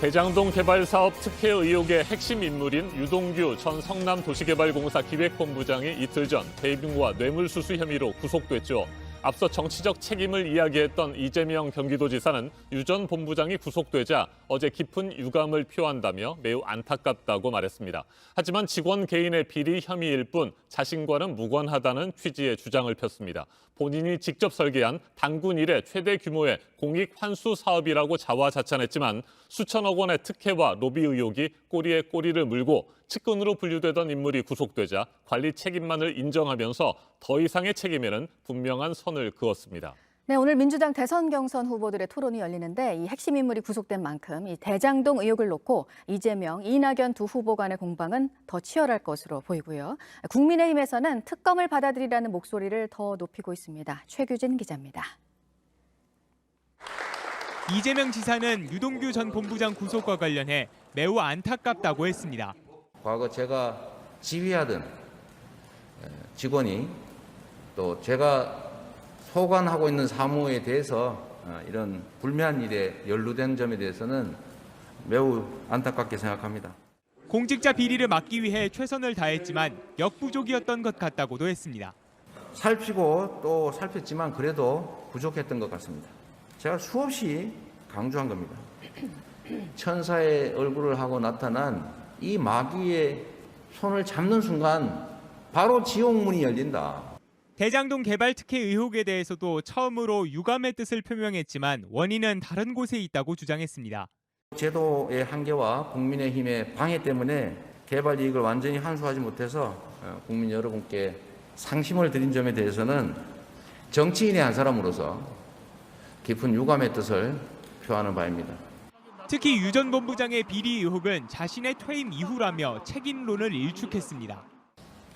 대장동 개발 사업 특혜 의혹의 핵심 인물인 유동규 전 성남도시개발공사 기획본부장이 이틀 전 배임과 뇌물수수 혐의로 구속됐죠. 앞서 정치적 책임을 이야기했던 이재명 경기도지사는 유 전 본부장이 구속되자 어제 깊은 유감을 표한다며 매우 안타깝다고 말했습니다. 하지만 직원 개인의 비리 혐의일 뿐 자신과는 무관하다는 취지의 주장을 폈습니다. 본인이 직접 설계한 당군 이래 최대 규모의 공익 환수 사업이라고 자화자찬했지만 수천억 원의 특혜와 로비 의혹이 꼬리에 꼬리를 물고 측근으로 분류되던 인물이 구속되자 관리 책임만을 인정하면서 더 이상의 책임에는 분명한 선을 그었습니다. 네, 오늘 민주당 대선 경선 후보들의 토론이 열리는데 이 핵심 인물이 구속된 만큼 이 대장동 의혹을 놓고 이재명, 이낙연 두 후보 간의 공방은 더 치열할 것으로 보이고요. 국민의힘에서는 특검을 받아들이라는 목소리를 더 높이고 있습니다. 최규진 기자입니다. 이재명 지사는 유동규 전 본부장 구속과 관련해 매우 안타깝다고 했습니다. 과거 제가 지휘하던 직원이 또 제가 소관하고 있는 사무에 대해서 이런 불미한 일에 연루된 점에 대해서는 매우 안타깝게 생각합니다. 공직자 비리를 막기 위해 최선을 다했지만 역부족이었던 것 같다고도 했습니다. 살피고 또 살폈지만 그래도 부족했던 것 같습니다. 제가 수없이 강조한 겁니다. 천사의 얼굴을 하고 나타난 이 마귀의 손을 잡는 순간 바로 지옥문이 열린다. 대장동 개발 특혜 의혹에 대해서도 처음으로 유감의 뜻을 표명했지만 원인은 다른 곳에 있다고 주장했습니다. 제도의 한계와 국민의힘의 방해 때문에 개발 이익을 완전히 환수하지 못해서 국민 여러분께 상심을 드린 점에 대해서는 정치인의 한 사람으로서 깊은 유감의 뜻을 표하는 바입니다. 특히 유 전 본부장의 비리 의혹은 자신의 퇴임 이후라며 책임론을 일축했습니다.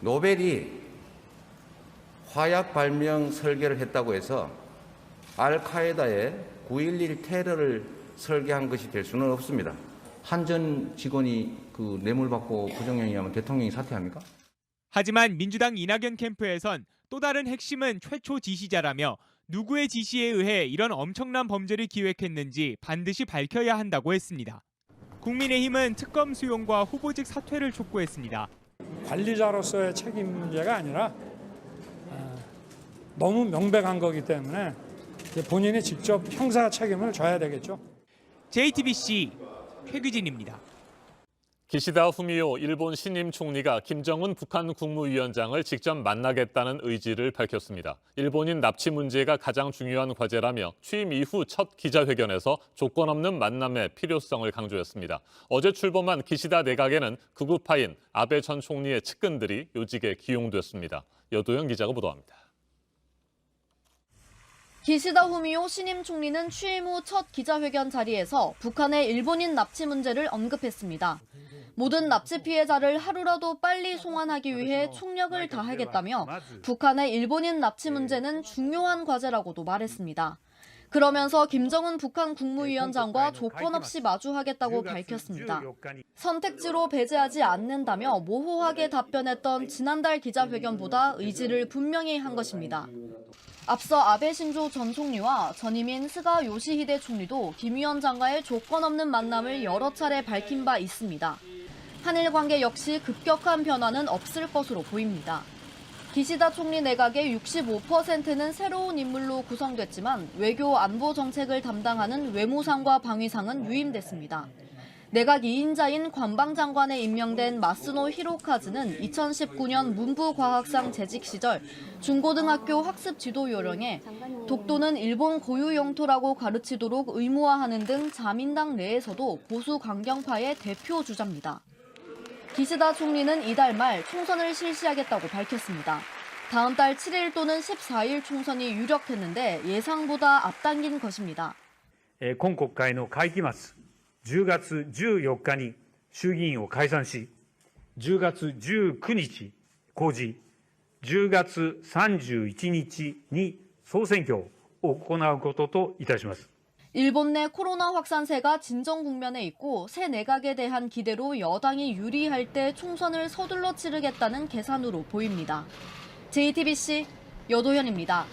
노벨이 화약 발명 설계를 했다고 해서 알카에다의 9.11 테러를 설계한 것이 될 수는 없습니다. 한 전 직원이 그 뇌물 받고 부정행위하면 대통령이 사퇴합니까? 하지만 민주당 이낙연 캠프에선 또 다른 핵심은 최초 지시자라며 누구의 지시에 의해 이런 엄청난 범죄를 기획했는지 반드시 밝혀야 한다고 했습니다. 국민의힘은 특검 수용과 후보직 사퇴를 촉구했습니다. 관리자로서의 책임 문제가 아니라 너무 명백한 거기 때문에 본인이 직접 형사 책임을 져야 되겠죠. JTBC 최규진입니다. 기시다 후미오 일본 신임 총리가 김정은 북한 국무위원장을 직접 만나겠다는 의지를 밝혔습니다. 일본인 납치 문제가 가장 중요한 과제라며 취임 이후 첫 기자회견에서 조건 없는 만남의 필요성을 강조했습니다. 어제 출범한 기시다 내각에는 극우파인 아베 전 총리의 측근들이 요직에 기용됐습니다. 여도영 기자가 보도합니다. 기시다 후미오 신임 총리는 취임 후 첫 기자회견 자리에서 북한의 일본인 납치 문제를 언급했습니다. 모든 납치 피해자를 하루라도 빨리 송환하기 위해 총력을 다하겠다며 북한의 일본인 납치 문제는 중요한 과제라고도 말했습니다. 그러면서 김정은 북한 국무위원장과 조건 없이 마주하겠다고 밝혔습니다. 선택지로 배제하지 않는다며 모호하게 답변했던 지난달 기자회견보다 의지를 분명히 한 것입니다. 앞서 아베 신조 전 총리와 전임인 스가 요시히데 총리도 김 위원장과의 조건 없는 만남을 여러 차례 밝힌 바 있습니다. 한일 관계 역시 급격한 변화는 없을 것으로 보입니다. 기시다 총리 내각의 65%는 새로운 인물로 구성됐지만 외교 안보 정책을 담당하는 외무상과 방위상은 유임됐습니다. 내각 2인자인 관방장관에 임명된 마스노 히로카즈는 2019년 문부과학상 재직 시절 중고등학교 학습 지도 요령에 독도는 일본 고유 영토라고 가르치도록 의무화하는 등 자민당 내에서도 보수 강경파의 대표 주자입니다. 기시다 총리는 이달 말 총선을 실시하겠다고 밝혔습니다. 다음 달 7일 또는 14일 총선이 유력했는데 예상보다 앞당긴 것입니다. 今国会の会期末10月14日に衆議院を解散し、10月19日公示、10月31日に総選挙を行うことといたします。 일본 내 코로나 확산세가 진정 국면에 있고 새 내각에 대한 기대로 여당이 유리할 때 총선을 서둘러 치르겠다는 계산으로 보입니다. JTBC 여도현입니다.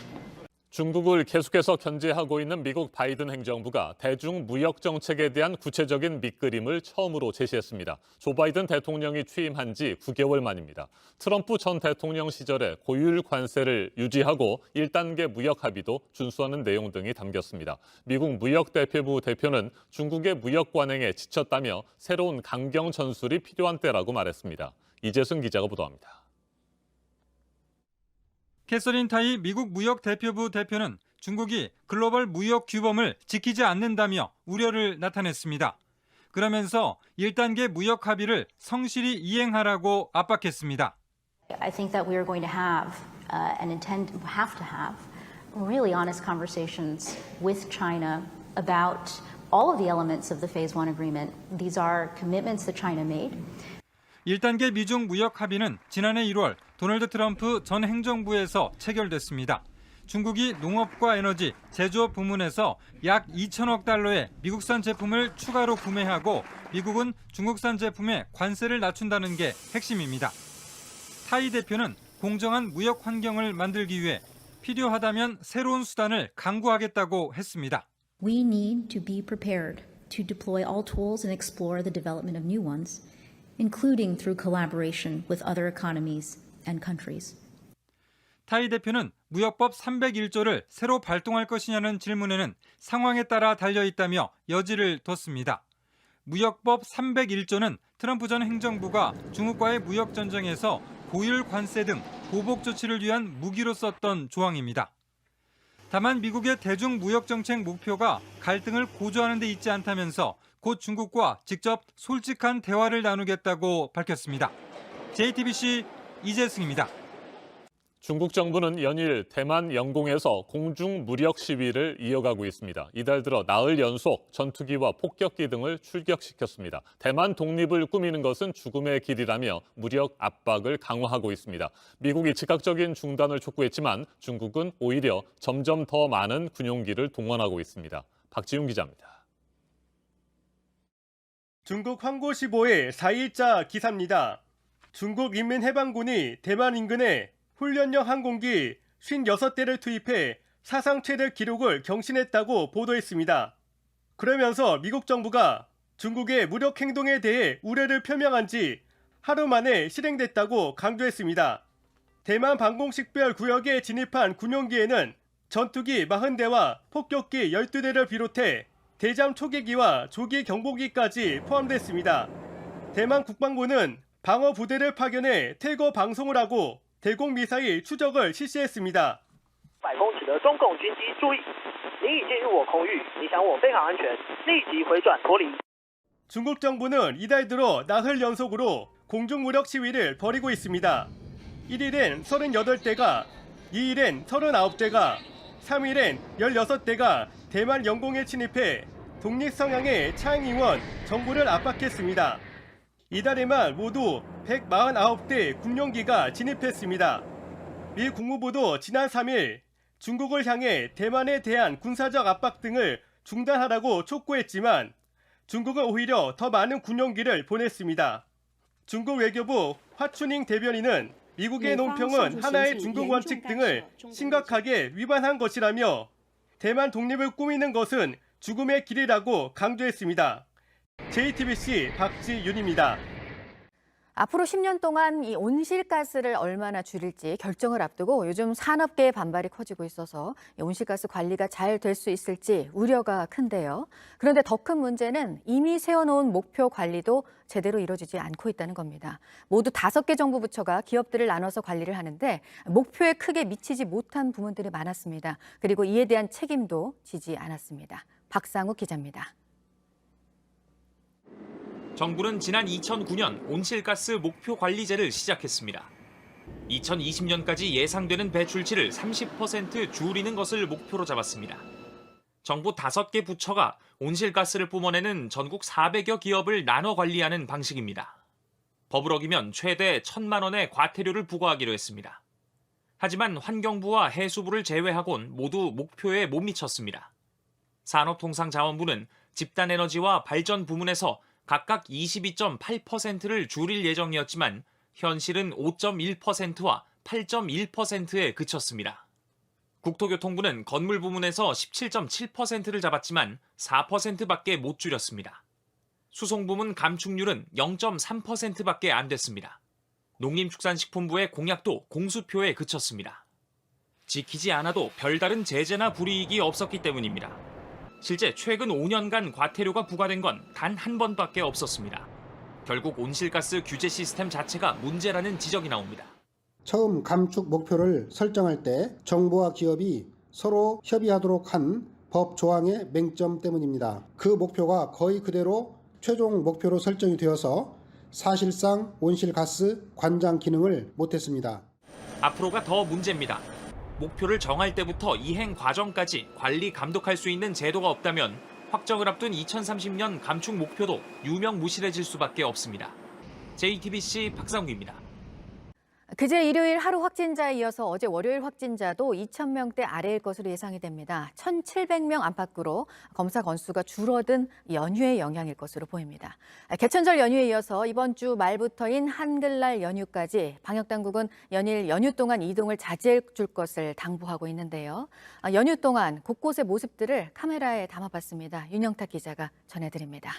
중국을 계속해서 견제하고 있는 미국 바이든 행정부가 대중 무역 정책에 대한 구체적인 밑그림을 처음으로 제시했습니다. 조 바이든 대통령이 취임한 지 9개월 만입니다. 트럼프 전 대통령 시절에 고율 관세를 유지하고 1단계 무역 합의도 준수하는 내용 등이 담겼습니다. 미국 무역대표부 대표는 중국의 무역 관행에 지쳤다며 새로운 강경 전술이 필요한 때라고 말했습니다. 이재승 기자가 보도합니다. 캐서린 타이 미국 무역대표부 대표는 중국이 글로벌 무역 규범을 지키지 않는다며 우려를 나타냈습니다. 그러면서 1단계 무역 합의를 성실히 이행하라고 압박했습니다. I think that we are going to have have to have really honest conversations with China about all of the elements of the Phase 1 agreement. These are commitments that China made. 1단계 미중 무역 합의는 지난해 1월 도널드 트럼프 전 행정부에서 체결됐습니다. 중국이 농업과 에너지, 제조업 부문에서 약 2천억 달러의 미국산 제품을 추가로 구매하고 미국은 중국산 제품에 관세를 낮춘다는 게 핵심입니다. 타이 대표는 공정한 무역 환경을 만들기 위해 필요하다면 새로운 수단을 강구하겠다고 했습니다. We need to be prepared to deploy all tools and explore the development of new ones, including through collaboration with other economies and countries. 타이 대표는 무역법 301조를 새로 발동할 것이냐는 질문에는 상황에 따라 달려있다며 여지를 뒀습니다. 무역법 301조는 트럼프 전 행정부가 중국과의 무역 전쟁에서 고율 관세 등 보복 조치를 위한 무기로 썼던 조항입니다. 다만 미국의 대중 무역 정책 목표가 갈등을 고조하는 데 있지 않다면서 곧 중국과 직접 솔직한 대화를 나누겠다고 밝혔습니다. JTBC 이재승입니다. 중국 정부는 연일 대만 영공에서 공중 무력 시위를 이어가고 있습니다. 이달 들어 나흘 연속 전투기와 폭격기 등을 출격시켰습니다. 대만 독립을 꾸미는 것은 죽음의 길이라며 무력 압박을 강화하고 있습니다. 미국이 즉각적인 중단을 촉구했지만 중국은 오히려 점점 더 많은 군용기를 동원하고 있습니다. 박지훈 기자입니다. 중국 황고15의 4일자 기사입니다. 중국 인민해방군이 대만 인근에 훈련용 항공기 56대를 투입해 사상 최대 기록을 경신했다고 보도했습니다. 그러면서 미국 정부가 중국의 무력 행동에 대해 우려를 표명한 지 하루 만에 실행됐다고 강조했습니다. 대만 방공식별 구역에 진입한 군용기에는 전투기 40대와 폭격기 12대를 비롯해 대잠 초계기와 조기 경보기까지 포함됐습니다. 대만 국방부는 방어 부대를 파견해 퇴거 방송을 하고 대공 미사일 추적을 실시했습니다. 중국 정부는 이달 들어 나흘 연속으로 공중무력 시위를 벌이고 있습니다. 1일엔 38대가, 2일엔 39대가, 3일엔 16대가 대만 영공에 침입해 독립 성향의 차잉잉원 정부를 압박했습니다. 이달에만 모두 149대 군용기가 진입했습니다. 미 국무부도 지난 3일 중국을 향해 대만에 대한 군사적 압박 등을 중단하라고 촉구했지만 중국은 오히려 더 많은 군용기를 보냈습니다. 중국 외교부 화춘잉 대변인은 미국의 논평은 하나의 중국 원칙 등을 심각하게 위반한 것이라며 대만 독립을 꾸미는 것은 죽음의 길이라고 강조했습니다. JTBC 박지윤입니다. 앞으로 10년 동안 이 온실가스를 얼마나 줄일지 결정을 앞두고 요즘 산업계의 반발이 커지고 있어서 온실가스 관리가 잘 될 수 있을지 우려가 큰데요. 그런데 더 큰 문제는 이미 세워놓은 목표 관리도 제대로 이루어지지 않고 있다는 겁니다. 모두 5개 정부 부처가 기업들을 나눠서 관리를 하는데 목표에 크게 미치지 못한 부분들이 많았습니다. 그리고 이에 대한 책임도 지지 않았습니다. 박상욱 기자입니다. 정부는 지난 2009년 온실가스 목표 관리제를 시작했습니다. 2020년까지 예상되는 배출치를 30% 줄이는 것을 목표로 잡았습니다. 정부 5개 부처가 온실가스를 뿜어내는 전국 400여 기업을 나눠 관리하는 방식입니다. 법을 어기면 최대 1,000만 원의 과태료를 부과하기로 했습니다. 하지만 환경부와 해수부를 제외하곤 모두 목표에 못 미쳤습니다. 산업통상자원부는 집단에너지와 발전 부문에서 각각 22.8%를 줄일 예정이었지만 현실은 5.1%와 8.1%에 그쳤습니다. 국토교통부는 건물 부문에서 17.7%를 잡았지만 4%밖에 못 줄였습니다. 수송 부문 감축률은 0.3%밖에 안 됐습니다. 농림축산식품부의 공약도 공수표에 그쳤습니다. 지키지 않아도 별다른 제재나 불이익이 없었기 때문입니다. 실제 최근 5년간 과태료가 부과된 건 단 한 번밖에 없었습니다. 결국 온실가스 규제 시스템 자체가 문제라는 지적이 나옵니다. 처음 감축 목표를 설정할 때 정부와 기업이 서로 협의하도록 한 법 조항의 맹점 때문입니다. 그 목표가 거의 그대로 최종 목표로 설정이 되어서 사실상 온실가스 관장 기능을 못했습니다. 앞으로가 더 문제입니다. 목표를 정할 때부터 이행 과정까지 관리 감독할 수 있는 제도가 없다면 확정을 앞둔 2030년 감축 목표도 유명무실해질 수밖에 없습니다. JTBC 박상욱입니다. 그제 일요일 하루 확진자에 이어서 어제 월요일 확진자도 2,000명대 아래일 것으로 예상이 됩니다. 1,700명 안팎으로 검사 건수가 줄어든 연휴의 영향일 것으로 보입니다. 개천절 연휴에 이어서 이번 주 말부터인 한글날 연휴까지 방역당국은 연일 연휴 동안 이동을 자제해 줄 것을 당부하고 있는데요. 연휴 동안 곳곳의 모습들을 카메라에 담아봤습니다. 윤영탁 기자가 전해드립니다.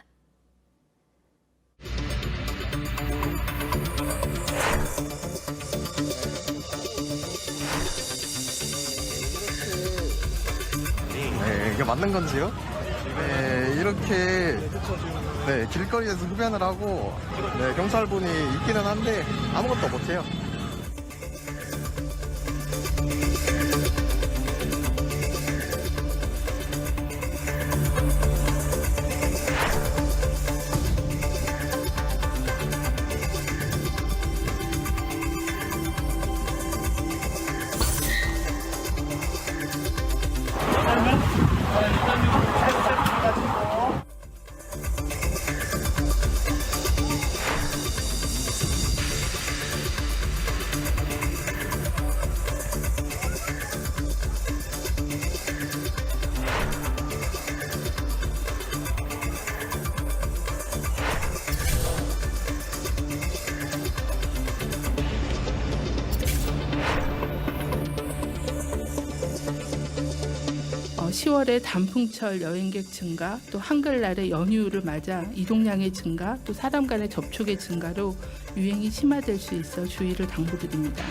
네, 이게 맞는 건지요? 네, 이렇게 길거리에서 흡연을 하고 경찰분이 있기는 한데 아무것도 못해요. (10월에) 단풍철 여행객 증가, 또 한글날의 연휴를 맞아 이동량의 증가, 또 사람 간의 접촉의 증가로 유행이 심화될 수 있어 주의를 당부드립니다.